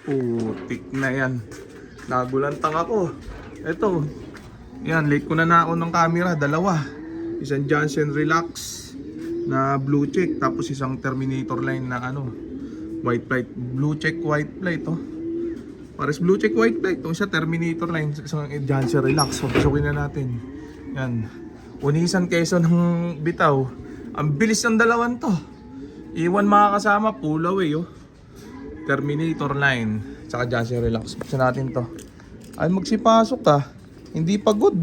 Putik na yan. Nagulantang ako. Ito. Yan, late ko na ako ng camera. Dalawa. Isang Johnson Relax na blue check. Tapos isang Terminator line na ano, white plate. Blue check, white plate. Oh. Pares blue check, white plate. Ito isa Terminator line. Isang Johnson Relax. So, pasukin na natin. Yan. Unisan keso ng bitaw. Ang bilis ng dalawan to. Iwan mga kasama. Pull away. Oh. Terminator line. Tsaka Johnson Relax. Buksan natin to. Ay magsipasok ka. Hindi pagod.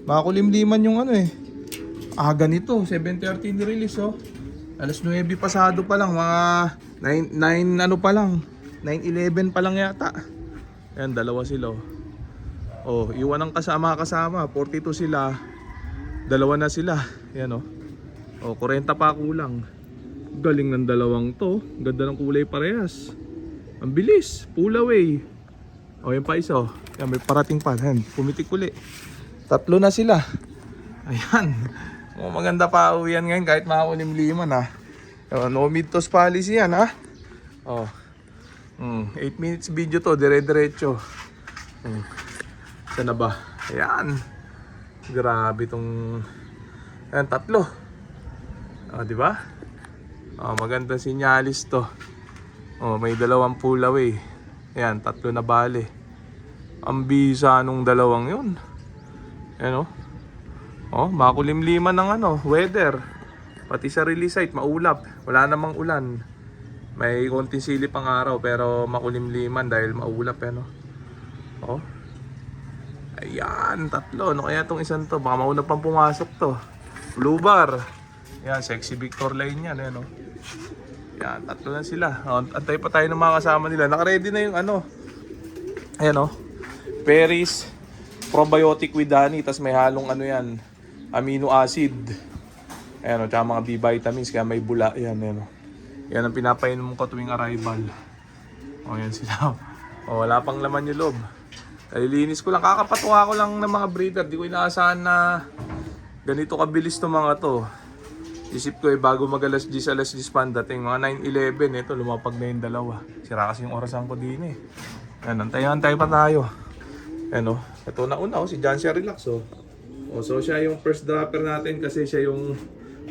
Makulimliman yung ano eh. Aga nito. 7:30 ni-release oh. Alas 9 pasado pa lang. Mga 9 ano pa lang. 9:11 pa lang yata. Ayan, dalawa sila oh. Oh, iwan ang kasama. 42 sila. Dalawa na sila. Ayan oh. Oh, 40 pa kulang. Galing ng dalawang to. Ganda ng kulay parehas. Ang bilis. Pull away. O yan pa isa oh. Yan, may parating pa. Yan, pumitik uli. 3 na sila. Ayan. Oh, maganda pa yan ngayon kahit makakulimliman ha. No mid-toss policy yan ha. Oh. 8 minutes video to. Dire-diretso. Saan na ba? Ayan. Grabe tong... Ayan, 3. Di ba? Magandang sinyalis to. May dalawang pull away. Ayan, 3 na bale. Ang bisa nung dalawang yun. Ayan makulimliman ng ano, weather. Pati sa release site, maulap. Wala namang ulan. May konting silip ang araw pero makulimliman dahil maulap Ayan, 3. Ano kaya tong isang to? Baka mauna pang pumasok to. Blue bar. Ayan, sexy Victor line yan. Ayan Yan, 3 na sila. Antay pa tayo ng mga kasama nila. Naka-ready na yung ano. Ayan Peris probiotic with honey. Tapos may halong ano yan, amino acid. Ayan tsaka mga B vitamins. Kaya may bula. Yan Yan ang pinapainom ko tuwing arrival. Yan sila. Wala pang laman yung loob. Kalilinis ko lang. Kakapatuwa ko lang ng mga breeder. Di ko inaasahan na ganito kabilis to mga to. Isip ko bago mag-alas 10 pan dating mga 9:11 ito lumapag na yung dalawa. Sira kasi yung orasan ko din eh. Yan, antay pa tayo. Ito na una si Johnson Relax so siya yung first dropper natin kasi siya yung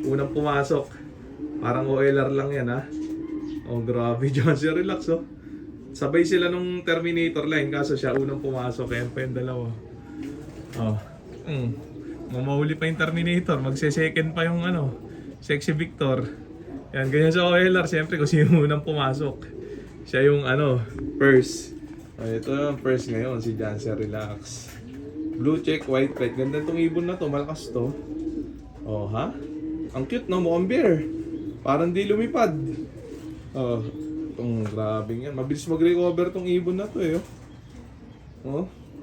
unang pumasok. Parang OLR lang yan ha. Grabe Johnson Relax Sabay sila nung Terminator line kaso siya unang pumasok kaya pa yung dalawa. Mamahuli pa yung Terminator, magse-second pa yung Sexy Victor. Yan, ganyan sa OLR. Siyempre, kung sino unang pumasok. Siya yung first. Ito yung first ngayon, si Johnson Relax. Blue check, white plate. Ganda itong ibon na to, malakas to. Ang cute no, mukhang bear. Parang di lumipad. Grabe yan. Mabilis mag-recover tong ibon na to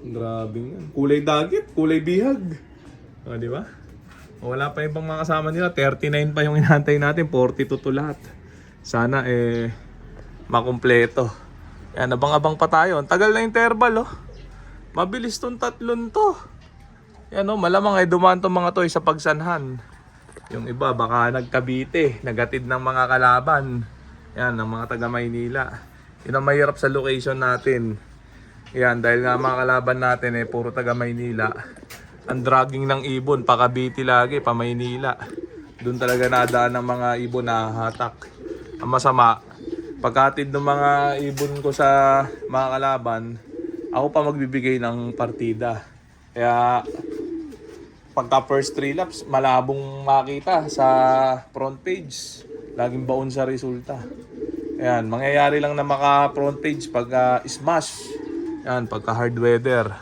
grabe yan. Kulay dagit, kulay bihag. Di ba? Wala pa ibang mga kasama nila. 39 pa yung inantay natin. 42 to lahat. Sana makumpleto. Yan, abang-abang pa tayo. Ang tagal na interval Mabilis tong 3 to. Yan malamang dumaan tong mga to sa pagsanhan. Yung iba baka nagkabite. Nagatid ng mga kalaban. Yan, ng mga taga Maynila. Yun ang mahirap sa location natin. Yan, dahil nga mga kalaban natin puro taga Maynila. Ang dragging ng ibon, pa Cavite lagi, pa Maynila. Doon talaga nadaan ng mga ibon na hatak. Ang masama, pagkatid ng mga ibon ko sa mga kalaban, ako pa magbibigay ng partida. Kaya pagka first 3 laps, malabong makita sa front page. Laging baon sa resulta. Ayan, mangyayari lang na maka front page pag smash. Ayan, pagka hard weather.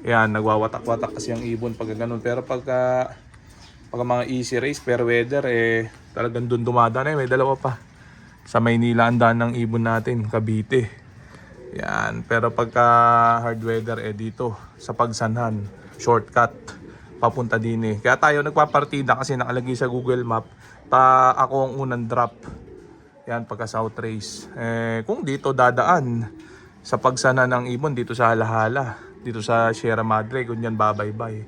Yan, nagwawatak-watak kasi ang ibon pag ganun. Pero pagka mga easy race, fair weather, talagang dun dumadaan may dalawa pa. Sa Maynila ang daan ng ibon natin, Cavite. Yan, pero pagka hard weather, dito, sa Pagsanhan, shortcut, papunta din Kaya tayo nagpapartida kasi nakalagay sa Google Map, ako ang unang drop. Yan, pagka South Race. Kung dito dadaan, sa Pagsanhan ng ibon, dito sa Halahala. Dito sa Sierra Madre, kunyan babaybay.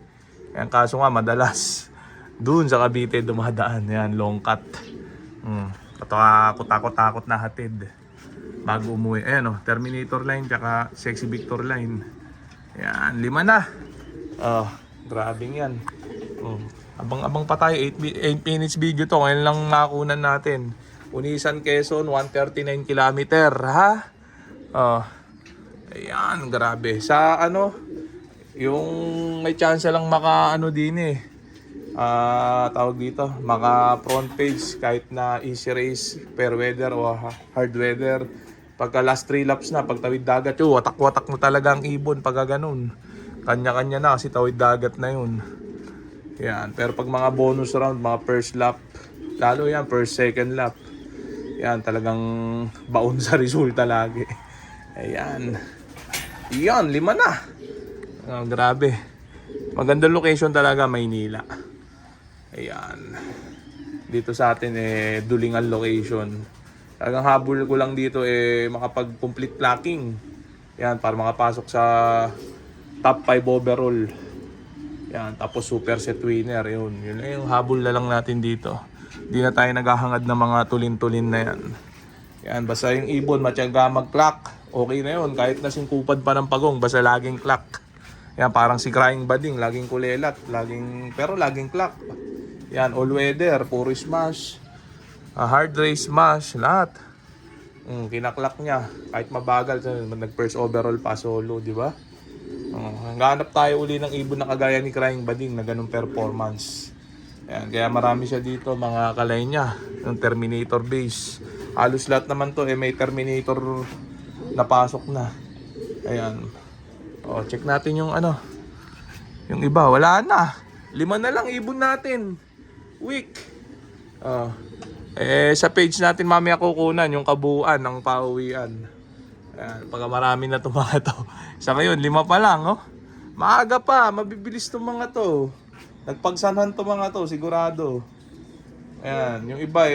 Yan, kaso nga madalas doon sa Cavite dumadaan. Yan, long cut. Takot na hatid. bago umuwi. Ayan oh, Terminator line tsaka Sexy Victor line. Ayan, 5 na. Oh, grabe yan. Abang-abang pa tayo, 8 minutes video to. Ngayon lang makunan natin. Unisan, Quezon, 139 kilometer, ha? Oh, ayan, grabe. Sa ano, yung may chance lang maka ano din eh. Tawag dito, maka front page kahit na easy race, fair weather o hard weather. Pagka last 3 laps na, pagtawid dagat, watak-watak mo talaga ang ibon pagka ganun. Kanya-kanya na kasi tawid dagat na yun. Yan, pero pag mga bonus round, mga first lap, lalo yan, first second lap, yan, talagang baon sa resulta lagi. Ayan. Yan, 5 na. Grabe. Magandang location talaga, Maynila. Ayan. Dito sa atin, Dulingan location. Talagang habol ko lang dito, makapag-complete clacking. Yan, para makapasok sa top 5 overall. Yan, tapos super set winner, yun yung habol na lang natin dito. Hindi na tayo naghahangad ng mga tulin-tulin na yan. Yan, basta yung ibon, matyaga mag-clock, okay na yun. Kahit nasingkupad pa ng pagong, basta laging clock. Yan, parang si Crying Bading, laging kulelat, pero laging clock. Yan, all weather, puro smash, hard race smash, lahat. Kinaklak niya, kahit mabagal, nag first overall pa solo, di ba? Hanap tayo uli ng ibon na kagaya ni Crying Bading na ganung performance. Ayan, kaya marami siya dito, mga kalay niya, yung Terminator base. Halos lahat naman to, may Terminator na pasok na. Ayan. O, check natin yung ano. Yung iba, wala na. 5 na lang ibon natin. Week. Sa page natin mamaya kukunan yung kabuuan ng pauwian. Ayan, pagka marami na itong mga to. Sa ngayon, 5 pa lang, oh. Maaga pa, mabibilis itong mga to. Nagpagsanhan itong mga to, sigurado. Ayan, yung iba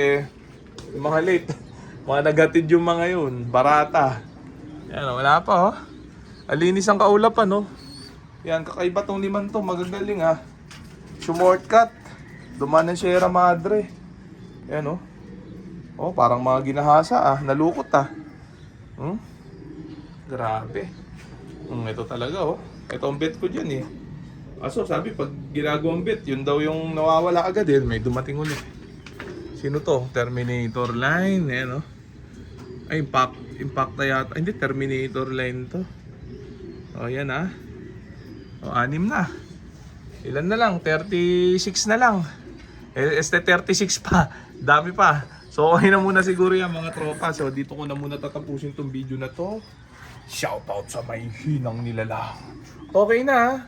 yung mga late. Mga nagatid yung mga yun, barata. Ayan, wala pa, oh. Alinis ang kaulapan, oh. Ayan, kakaiba tong 5 to, magagaling, ha. Shortcut. Duman ng Sierra Madre. Ayan, oh. Oh, parang mga ginahasa, nalukot, Grabe. Ito talaga, oh. Ito ang bet ko dyan, Aso, sabi, pag ginagawang bet, yun daw yung nawawala agad, may dumating ulit. Sino to? Terminator line, oh. Ay, impact na yata. Ay, hindi, Terminator line to. Oh, yan, Oh, 6 na. Ilan na lang? 36 na lang. 36 pa. Dami pa. So, okay na muna siguro yan, mga tropa. So, dito ko na muna tatapusin tong video na to. Shoutout sa may hinang nilalang. Okay na,